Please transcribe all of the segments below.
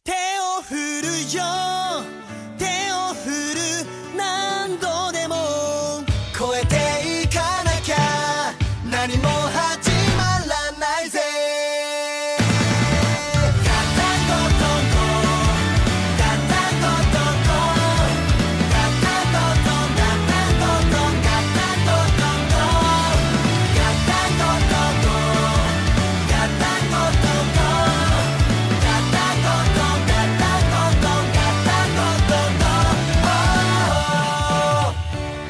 手を振るよ手を振る何度でも超えていかなきゃ何も始まらないぜガタンゴトンゴガタンゴトンゴガタンゴトンガタンゴトンガタンゴトンゴガタンゴトンゴガタンゴトンゴガタンゴトンガタンゴトンガタンゴトンゴ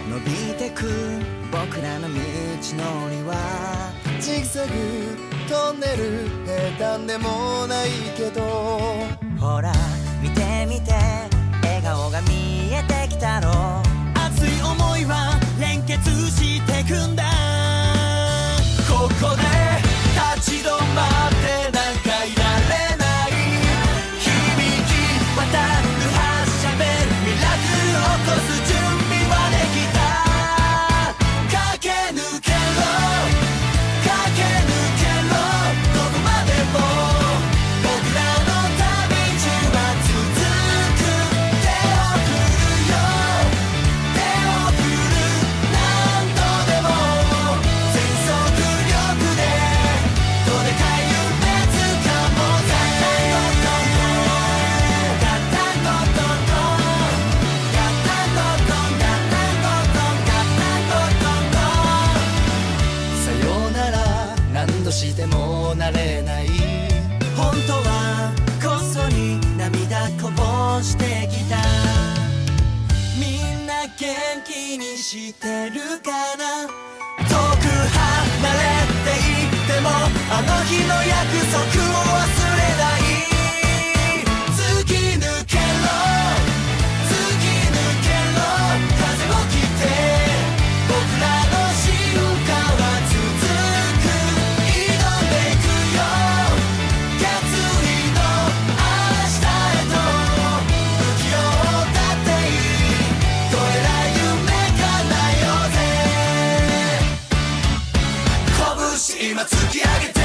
伸びてく僕らの道のりはジグザグトンネル平坦でもないけどほら見て見て笑顔が見えてきたろ熱い想いは連結してくんだここで立ち止まってなんかいられない響き渡る発車ベルミラクル起こす準備はできた駆け抜けろ駆け抜けろどこまでも僕らの旅路は続く手を振るよ手を振る何度でも全速力でどでかい夢つかもうぜガタンゴトンゴガタンゴトンガタンゴトンガタンゴトンゴさよなら何度してもなれない本当はこっそり涙こぼしてきたみんな元気にしてるかな遠く離れていってもあの日の約束を忘れない突き抜けろ突き抜けろ風を切って僕らの進化は続く挑んでいくよ決意の明日へと不器用だっていいどえらい夢叶えようぜ拳今突き上げて